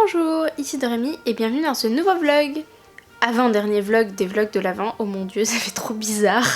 Bonjour, ici Dorémy et bienvenue dans ce nouveau vlog. Avant-dernier vlog des vlogs de l'Avent. Oh mon dieu, ça fait trop bizarre.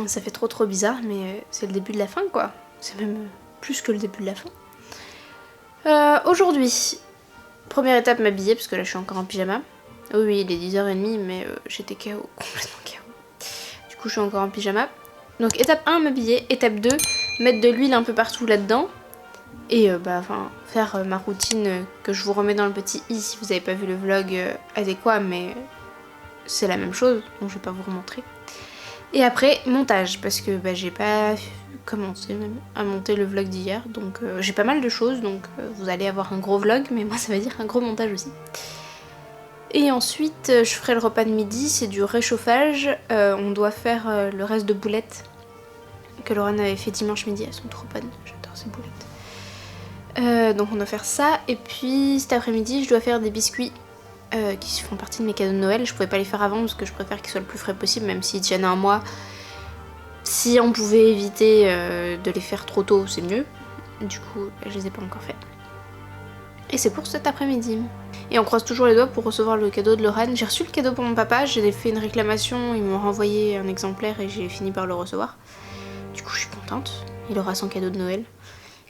Ça fait trop bizarre, mais c'est le début de la fin quoi. C'est même plus que le début de la fin. Aujourd'hui, première étape m'habiller parce que là je suis encore en pyjama. Oui, il est 10h30 mais j'étais KO, complètement KO. Du coup je suis encore en pyjama. Donc étape 1 m'habiller, étape 2 mettre de l'huile un peu partout là-dedans. Et faire ma routine que je vous remets dans le petit i si vous n'avez pas vu le vlog adéquat, mais c'est la même chose, donc je vais pas vous remontrer. Et après, montage, parce que j'ai pas commencé même à monter le vlog d'hier, donc j'ai pas mal de choses, donc vous allez avoir un gros vlog, mais moi ça veut dire un gros montage aussi. Et ensuite, je ferai le repas de midi, c'est du réchauffage, on doit faire le reste de boulettes que Laurent avait fait dimanche midi, elles sont trop bonnes, j'adore ces boulettes. Donc on doit faire ça, et puis cet après-midi je dois faire des biscuits qui font partie de mes cadeaux de Noël. Je pouvais pas les faire avant parce que je préfère qu'ils soient le plus frais possible, même s'ils tiennent un mois. Si on pouvait éviter de les faire trop tôt, c'est mieux. Du coup je les ai pas encore fait. Et c'est pour cet après-midi. Et on croise toujours les doigts pour recevoir le cadeau de Lorraine. J'ai reçu le cadeau pour mon papa, j'ai fait une réclamation, ils m'ont renvoyé un exemplaire et j'ai fini par le recevoir. Du coup je suis contente, il aura son cadeau de Noël.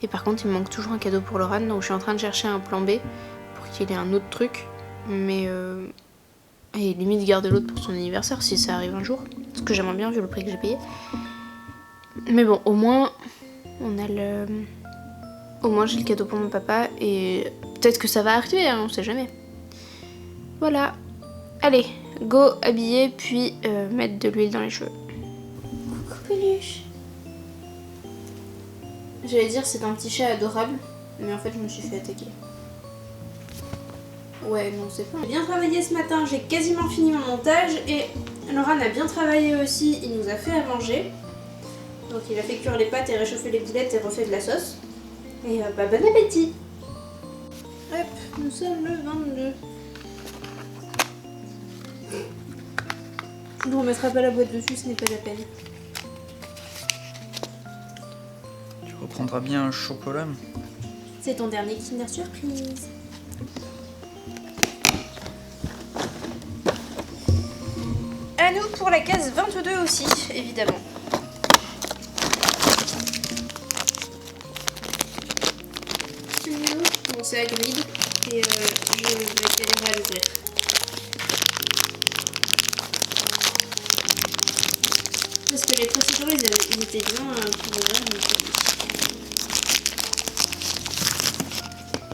Et par contre il me manque toujours un cadeau pour Laurent, donc je suis en train de chercher un plan B pour qu'il ait un autre truc. Mais et limite garder l'autre pour son anniversaire si ça arrive un jour. Ce que j'aimerais bien vu le prix que j'ai payé. Mais bon, au moins on a le... Au moins j'ai le cadeau pour mon papa et peut-être que ça va arriver, hein, on sait jamais. Voilà. Allez, go habiller puis mettre de l'huile dans les cheveux. Coucou peluche. J'allais dire c'est un petit chat adorable, mais en fait je me suis fait attaquer. Ouais, non, c'est pas. J'ai bien travaillé ce matin, j'ai quasiment fini mon montage et Laurent a bien travaillé aussi, il nous a fait à manger. Donc il a fait cuire les pâtes et réchauffer les boulettes et refait de la sauce. Et bon appétit. Hop, nous sommes le 22. Je ne remettrai pas la boîte dessus, ce n'est pas la peine. Tu reprendras bien un chocolat. C'est ton dernier Kinder Surprise. À nous pour la case 22 aussi, évidemment. Bon, c'est Hagrid et je vais galérer à l'ouvrir. Parce que les précédents, ils étaient bien pour ouvrir.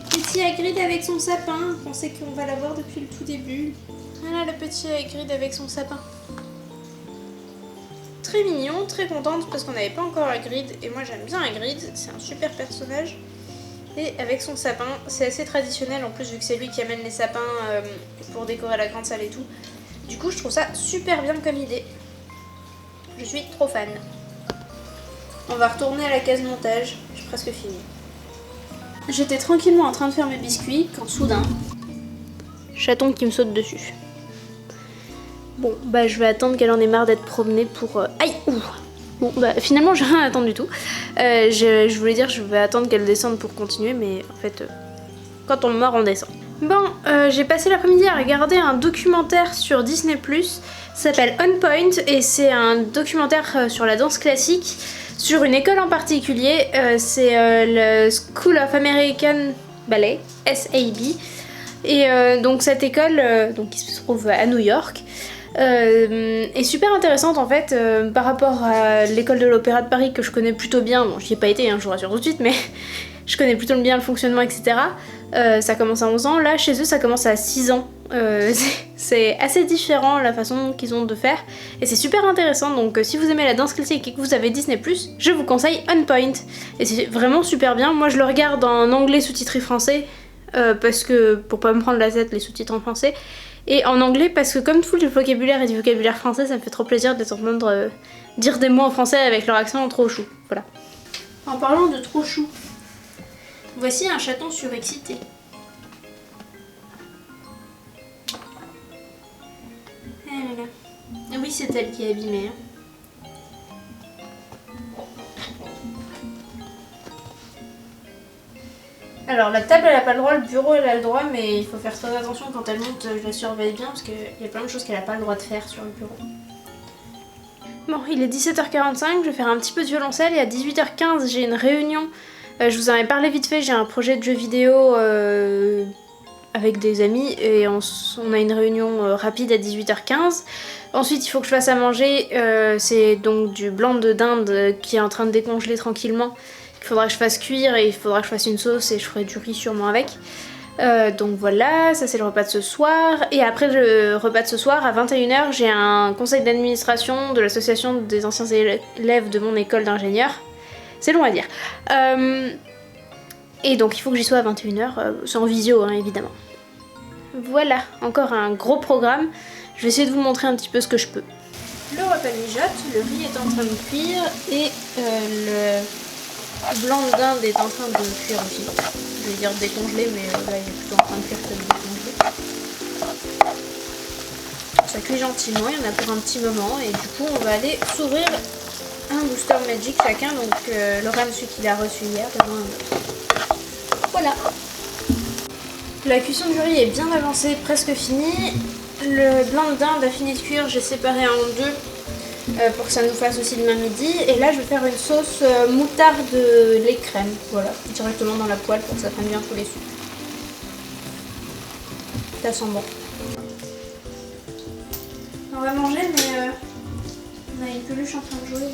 Petit Hagrid avec son sapin, on sait qu'on va l'avoir depuis le tout début. Voilà le petit Hagrid avec son sapin. Très mignon, très contente parce qu'on n'avait pas encore Hagrid et moi j'aime bien Hagrid, c'est un super personnage. Et avec son sapin, c'est assez traditionnel en plus vu que c'est lui qui amène les sapins pour décorer la grande salle et tout. Du coup je trouve ça super bien comme idée. Je suis trop fan. On va retourner à la case montage, j'ai presque fini. J'étais tranquillement en train de faire mes biscuits quand soudain, chaton qui me saute dessus. Bon, je vais attendre qu'elle en ait marre d'être promenée pour... Aïe, ouh. Bon, finalement, j'ai rien à attendre du tout. Je voulais dire, je vais attendre qu'elle descende pour continuer, mais en fait, quand on meurt, on descend. Bon, j'ai passé l'après-midi à regarder un documentaire sur Disney+. Ça s'appelle On Point, et c'est un documentaire sur la danse classique, sur une école en particulier. C'est le School of American Ballet, SAB. Et donc cette école, qui se trouve à New York, est super intéressante en fait par rapport à l'école de l'Opéra de Paris que je connais plutôt bien. Bon, j'y ai pas été, hein, je vous rassure tout de suite, mais je connais plutôt bien le fonctionnement, etc. Ça commence à 11 ans, là chez eux ça commence à 6 ans. C'est assez différent la façon qu'ils ont de faire et c'est super intéressant. Donc si vous aimez la danse classique et que vous avez Disney+, je vous conseille On Point. Et c'est vraiment super bien. Moi je le regarde en anglais sous-titré français parce que pour pas me prendre la tête les sous-titres en français. Et en anglais parce que comme tout le vocabulaire est du vocabulaire français, ça me fait trop plaisir de t'entendre dire des mots en français avec leur accent trop chou. Voilà. En parlant de trop chou, voici un chaton surexcité. Ah là là. Ah oui, c'est elle qui est abîmée. Hein. Alors la table elle a pas le droit, le bureau elle a le droit, mais il faut faire très attention quand elle monte, je la surveille bien parce qu'il y a plein de choses qu'elle a pas le droit de faire sur le bureau. Bon, il est 17h45, je vais faire un petit peu de violoncelle et à 18h15 j'ai une réunion. Je vous en ai parlé vite fait, j'ai un projet de jeu vidéo avec des amis et on a une réunion rapide à 18h15. Ensuite il faut que je fasse à manger, c'est donc du blanc de dinde qui est en train de décongeler tranquillement. Il faudra que je fasse cuire et il faudra que je fasse une sauce et je ferai du riz sûrement avec. Donc voilà, ça c'est le repas de ce soir. Et après le repas de ce soir, à 21h, j'ai un conseil d'administration de l'association des anciens élèves de mon école d'ingénieur. C'est long à dire. Et donc il faut que j'y sois à 21h, c'est en visio hein, évidemment. Voilà, encore un gros programme. Je vais essayer de vous montrer un petit peu ce que je peux. Le repas mijote, le riz est en train de cuire et le blanc de dinde est en train de cuire aussi. Je vais dire décongelé, mais là il est plutôt en train de cuire que de décongeler. Ça cuit gentiment, il y en a pour un petit moment et du coup on va aller s'ouvrir un booster Magic chacun. Donc Laurent, celui qu'il a reçu hier, devant un autre. Voilà. La cuisson du riz est bien avancée, presque finie. Le blanc de dinde a fini de cuire, j'ai séparé en deux pour que ça nous fasse aussi demain midi. Et là je vais faire une sauce moutarde lait crème, voilà, directement dans la poêle pour que ça prenne bien tous les sucres. Ça sent bon. On va manger mais on a une peluche en train de jouer.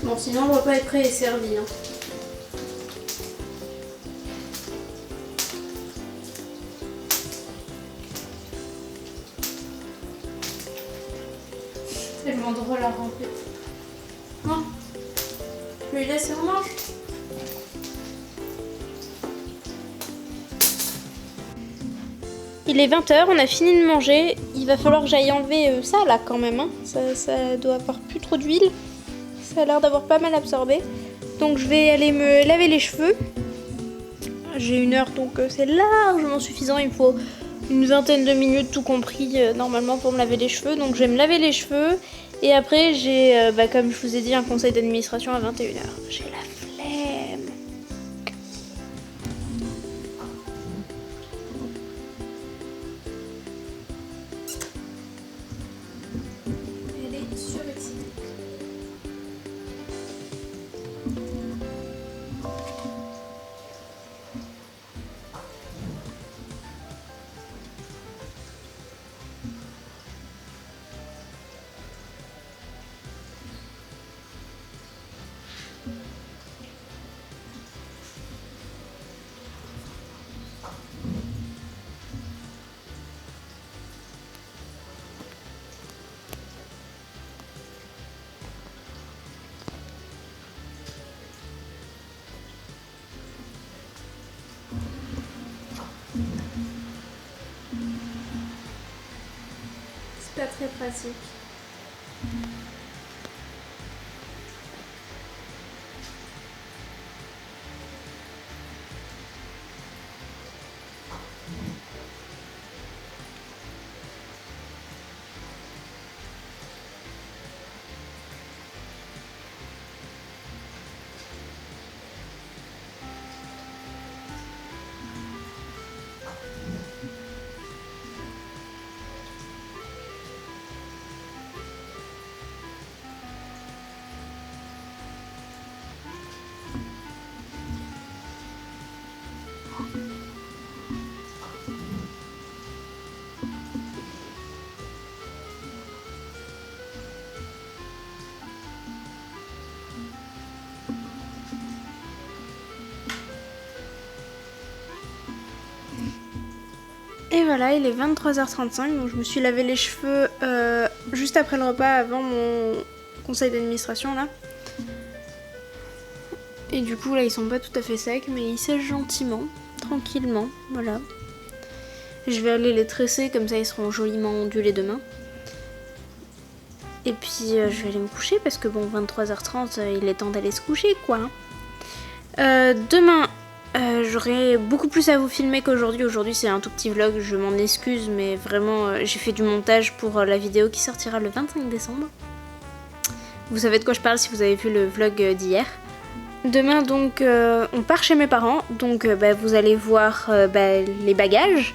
Bon, sinon le repas est prêt et servi. Hein. Tellement drôle à remplir. Bon, je lui laisse et on mange. Il est 20h, on a fini de manger. Il va falloir que j'aille enlever ça là quand même. Hein. Ça doit avoir plus trop d'huile. Ça a l'air d'avoir pas mal absorbé. Donc je vais aller me laver les cheveux. J'ai 1 heure donc c'est largement suffisant. Il me faut une vingtaine de minutes tout compris normalement pour me laver les cheveux. Donc je vais me laver les cheveux. Et après j'ai, comme je vous ai dit, un conseil d'administration à 21h. J'ai la flemme. Elle est surexcitée. C'est pas très pratique. Et voilà, il est 23h35, donc je me suis lavé les cheveux juste après le repas, avant mon conseil d'administration là. Et du coup là ils sont pas tout à fait secs, mais ils sèchent gentiment, tranquillement, voilà. Je vais aller les tresser, comme ça ils seront joliment ondulés demain. Et puis je vais aller me coucher parce que bon, 23h30, il est temps d'aller se coucher quoi. Demain, j'aurai beaucoup plus à vous filmer qu'aujourd'hui. Aujourd'hui c'est un tout petit vlog, je m'en excuse, mais vraiment j'ai fait du montage pour la vidéo qui sortira le 25 décembre. Vous savez de quoi je parle si vous avez vu le vlog d'hier. Demain donc on part chez mes parents, donc vous allez voir les bagages.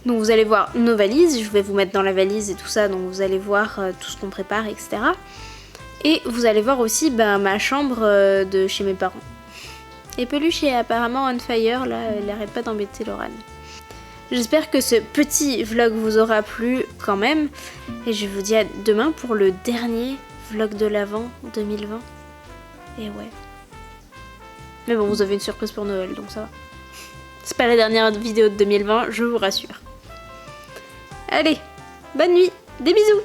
Donc vous allez voir nos valises, je vais vous mettre dans la valise et tout ça, donc vous allez voir tout ce qu'on prépare, etc. Et vous allez voir aussi ma chambre de chez mes parents. Et Peluche est apparemment on fire, là, elle n'arrête pas d'embêter Laurane. J'espère que ce petit vlog vous aura plu quand même. Et je vous dis à demain pour le dernier vlog de l'Avent 2020. Et ouais. Mais bon, vous avez une surprise pour Noël, donc ça va. C'est pas la dernière vidéo de 2020, je vous rassure. Allez, bonne nuit, des bisous!